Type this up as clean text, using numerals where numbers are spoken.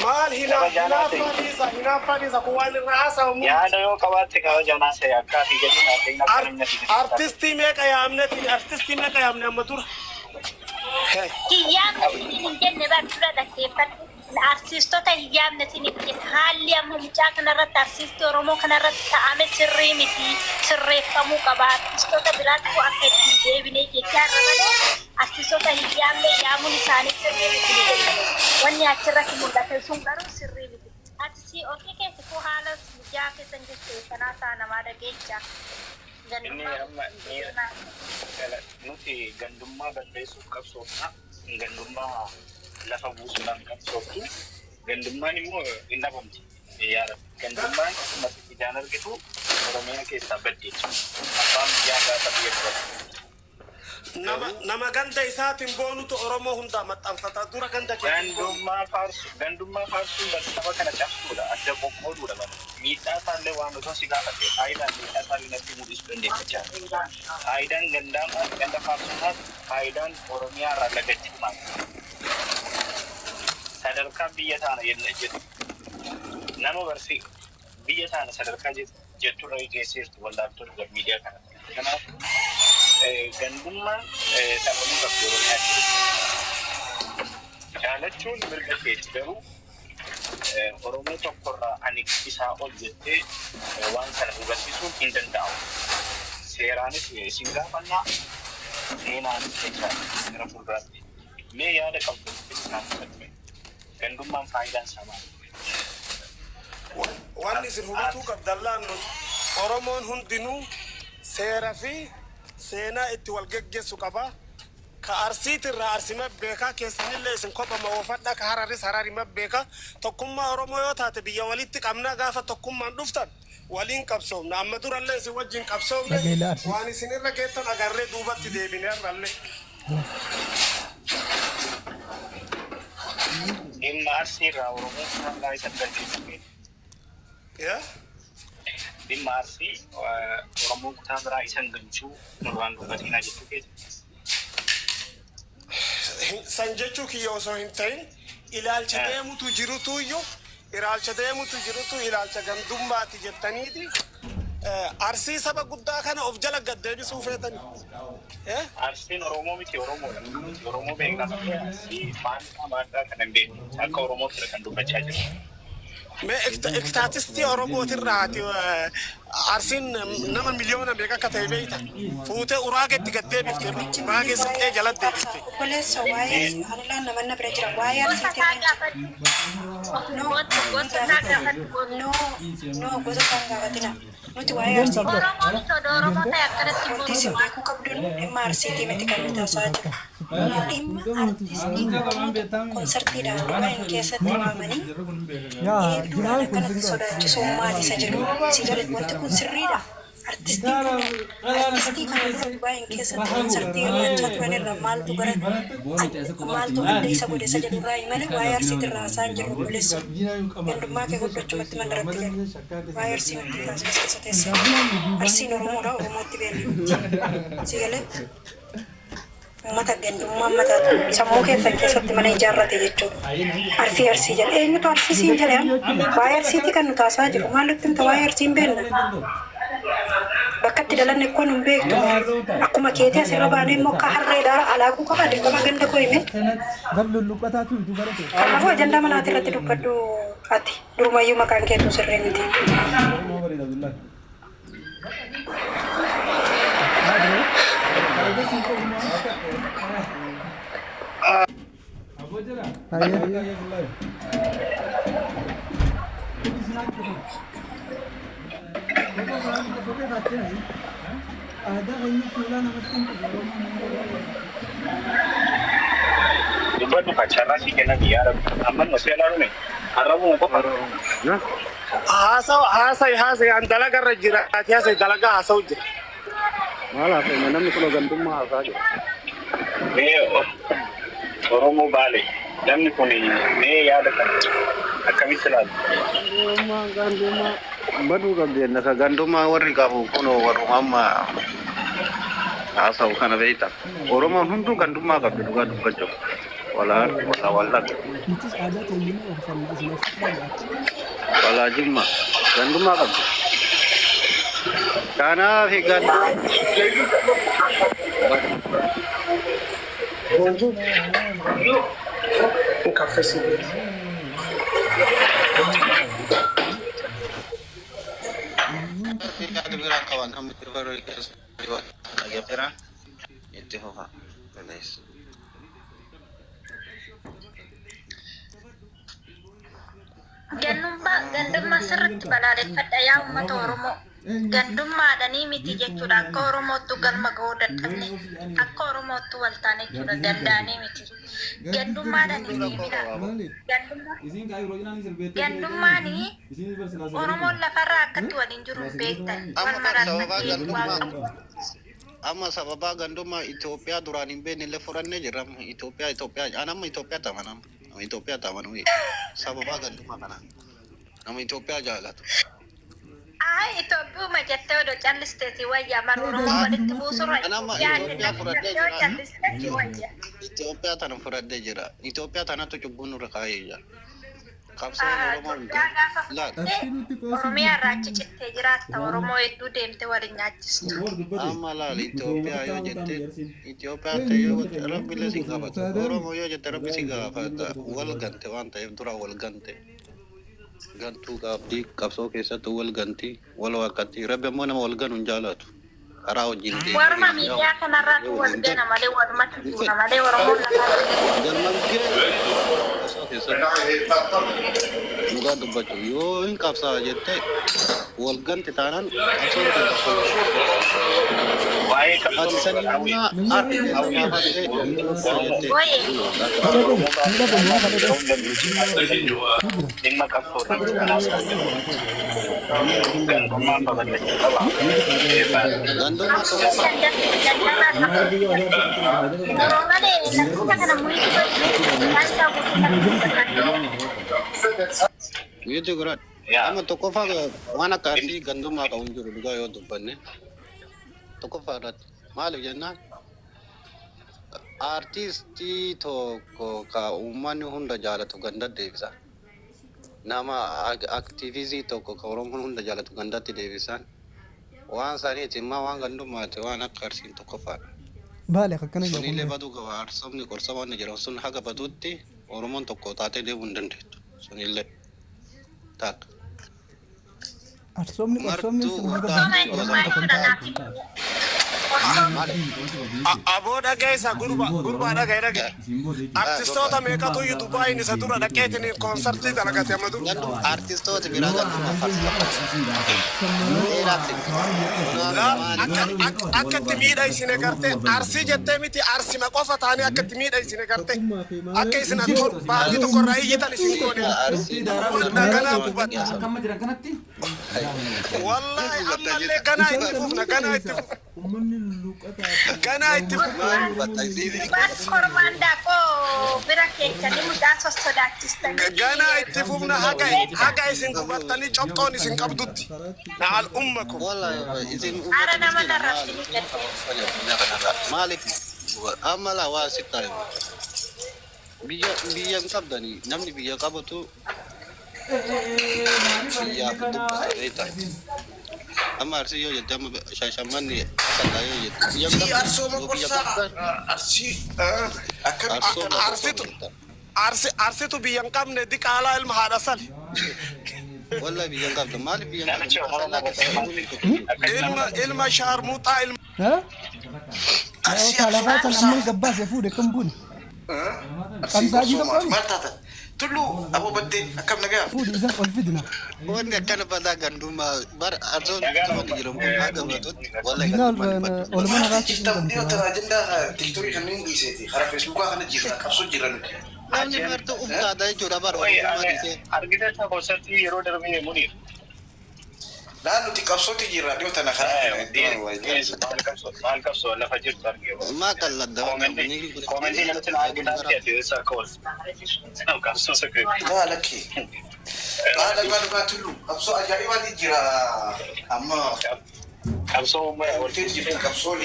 maal hina fadhiisa kuwaan irraa haasa'amu yaada yoo qabaatte kabajana ta'e akka fi gadi naafina kanamna artistii meeqa yaamne amma dura Hiyyaamna hin jenne bartura dhaggeeffadhu. Artistoota hiyyaamna hin jenne haalli amma mucaa kanarratti artistii Oromoo kanarratti ta'ame sirrii miti sirreeffamuu qaba. Artistoota biraatti akka ittiin deebinee jechaa irra malee artistoota hiyyaamne yaamuun isaanii sirrii miti. Wanni achirratti mul'ate sun garuu sirrii miti. Ati ofii keessatti haala mucaa keessan jettee kanaa ta'a namaa dhageechaa. inni amma nuti gandummaa balleessuuf qabsoofna gandummaa lafa buusuudhaan qabsooftu gandummaan immoo hin dhabamti yaada gandummaan akkuma ijaan argitu Oromiyaa keessaa baddeecha abbaan biyyaa gaafa biyya nama ganda isaatiin boonutu Oromoo hundaa maxxanfata dura ganda gandummaa faarsuun saba kana cabsuudha adda qoqqooduudha bara miidhaa isaallee waan osoo si gaafate faayidaan miidhaa isaallee natti mul'isuu dandeeffachaa faayidaan ganda faarsuudhaaf faayidaan Oromiyaa irraa lagachuu maali sadarkaa biyya taana yenna jedhu nama barsi biyya taana sadarkaa jetturra geesseertu wallaaltota miidiyaa kana kanaaf gandummaan sababni bakka Oromiyaa jaalachuun mirga keeti garuu Oromoo tokkorraa ani isaa ol jettee waan sana hubachiisuun hin danda'amu. Seeraanis isin gaafannaa seenaanis jechaa gara fuulduraatti. Mee yaada qabdu isaan fudhatame. Gandummaan faayidaan isaa maali? Waan isin hubatuu qabdallaan Oromoon hundinuu seeraa fi seenaa itti wal geggeessu qaba. Ka arsiit irraa arsima beekaa keessanillee isin kopha mawafadha ka hararis harari mabbeeka tokkummaa Oromoo yoo taate biyya walitti qabnaa gaafa tokkummaan dhuftan waliin qabsoomna amma durallee isin wajjin qabsoomne waan isin irra geettan agarree duubatti deebine irrallee dhimma arsii irraa Oromoo kanarraa isa galchiifame dhimma arsii Oromoo kutaa biraa isan galchuu nurraan dubbatiinaa jechuu keessa sanjechuu kiyya osoo hin ta'in ilaalcha deemutu jirutu ilaalcha gandummaati jettaniiti arsii saba guddaa kana of jala gaddeebisuu feetani arsiin Oromoo miti Oromoo beekama arsii maaddaa kana hin beeku akka Oromootti kan dubbachaa jiru. Mee ekstaatistii Oromootirraati arsiin nama miliyoona meeqa akka ta'e beekta fuutee uraageetti gaddeebifte uraagee siqee jala deebifte. Obboleessa waa'ee haalaan namanna bira jira waa'ee arsiitii no gosa kan gaafatina nuti waa'ee arsiitii beekuu qabduun dhimma arsiitii miti kan nuti haasa'aa jiru. Dhimma artistii konsertiidhaan Dubaayii keessatti waamanii duraan akkanatti sodaachisuu maali isa jedhu si galee wanti kun sirriidha. Artistii kana dura Dubaayii keessatti konsertii hirmaachaa turan irraa maaltu adda isa godhe isa jedhu irraa malee waa'ee arsiitii irraa haasa'aa jiru obboleessa. Gandummaa kee guddachumatti mandaratti galu waa'ee arsii wanti taasisu keessa teessa. Arsiin Oromoodhaa Oromootti beelli si galee. Mata gandummaa mata sammuu keessatti mana ijaarrate jechuudha. Arsii jedha eenyutu arsiisiin jedha waa'ee arsiitii kan nu taasisaa jiru maalitti himta waa'ee arsiin beekna bakka itti dalanne kun hin beektu akkuma keetii asirra baanee immoo akka harreedhaa alaaquu qaba dirqama ganda koo hime kanaafuu ajandaa manaati irratti dubbadhu ati durumayyuu maqaan keetu sirree miti. Dubbatu kacarraa si kenna biyyaa amma masee laalume har'amu qofa. Haasa'e an dalagarra jira ati haasa'e dalagaa haasa'u jira. Maala haasa'e namni kun gandummaa haasa'aa jira. Oromoo baale namni kun mee yaada kan akkamitti ilaalu? Gandummaa baduu qabdeenna ka gandummaa warri qabu kun warruma amma haasa'u kana beekta. Oromoon hunduu gandummaa qabdi dhugaa dubbachuuf. wala. Itis ada tuh ini urusan bisnis banyak. Wala Jimma. Ganduma qabdi. Kanaaf Caffè sì. Ada bilang kawan hampir baru lagi apa? Itu hoha. Nice. Gandummaa sirriitti balaaleffadha yaa uummata Oromoo. Gandummaadhanii miti jechuudha. Akka Oromootti galma ga'uu dadhabne. Akka Oromootti wal taane jechuudha. Danda'anii miti. Gandummaadhanii miidha. Gandummaanii Oromoon lafarraa akkatti waliin jiru hin beektan. Wal maraatti waan qabu. Amma sababa ganduma Itoophiyaa duraan hin beekne illee fudhannee jirra. Itoophiyaa anamma Itoophiyaa tamanam. Itoophiyaa tamanu sababa ganduma kana. Nama Itoophiyaa jaalatu. Itoophiyaa jettee odoo callisteeti wayyaa mana Oromoo walitti buusurra Itoophiyaa tana fudhadhee jira. Itoophiyaa tanatu cubbuu nurra kaa'ee jira. Qabsoon Oromoo Oromiyaa irraa achi cittee jiraatta Oromoo hedduu deemte waliin nyaachistu. amma laal Itoophiyaa yoo jette Itoophiyaa ta'e yoo rabbi si gaafata. Oromoo yoo jette rabbi si gaafata. Wal gante waan ta'eef dura wal gante. Gantuu qabdi qabsoo keessatti wal ganti wal wakkatti rabbi ammoo nama wal ganu hin jaalatu. Karaa wajjin deemu. Warma miidiyaa kanarratti wal gana malee walumatti fuuna malee Oromoon Muka dubbachuu yoo hin qabsaa jette wal ganti taanaan qabsoon Gitu gerak. Ama toko faga mana kasih gandum apa unjur juga yo dubbanne. Toko faga malu jenna. Artisti toko ka umani hunda jala tu ganda devisa. Nama aktivisti toko ka orang hunda jala tu ganda ti devisan. Wan sani timma wan gandum mate wan akarsin toko faga. Bale kakana Suni le badu ka arsam ni korsawan ni jara sun haga badutti oromon toko tate de bundante. Suni le tak. Arsomni Aboda gaisa gurba daga. Artistoota meeqatu YouTube ini sadura dhaqeetini konsertii dalagate amadu. Artistoota biraa ganduma farsa. Akkatti miidha isine garte arsii jettee miti arsima qofa taane akkatti miidha isine garte akka isin attoon baadii tokko irraa iyyitan isin goone. Ganaa gubadha. Wallahi ammallee ganaa itti fufna ganaa itti fufna. Ganaa itti fufna. Bas kormaandaa koo bira keechanii mudaa sosodaachistan. Ganaa itti fufna haga isin gubattanii copxoon isin qabdutti. Naal umma ko. Ara nama narrabsini jettee. Malik amala waa sitta biyyan qabdani namni biyya qabatu biyya dubbata amma arsi yoo jette amma shashamanni akka yoo jette biyya Arsoma korsa arsitu biyyan qabne diqaalaa ilma haadha sali. Wallahi biyyan qabda maali biyyan ilma sharmuuxaa ilma. Talafatan ammal gabbas ya fude kambun. Kamsaji to kon. Martata. Tulu abu badde akam naga. Fude izan ol fidna. wanda kana pada ganduma bar arzo wanda jirum aga batot wallahi Dinal ol mana ras. Sistem dia terajenda TikTok kan ini iseti. Karena Facebook kan jira kapsul jiran. namni marto uftada jura bar wanda dise argita ta konsarti yero darbe munir Lalu di kapsul jira dia tanah mal kapso la fajir targiyo ma kala da komenti nanti na argita ti sa kos kapso sekret لا لك هذا قال تلو kapsul ajaib di jira amma kapso mo تجي في kapsul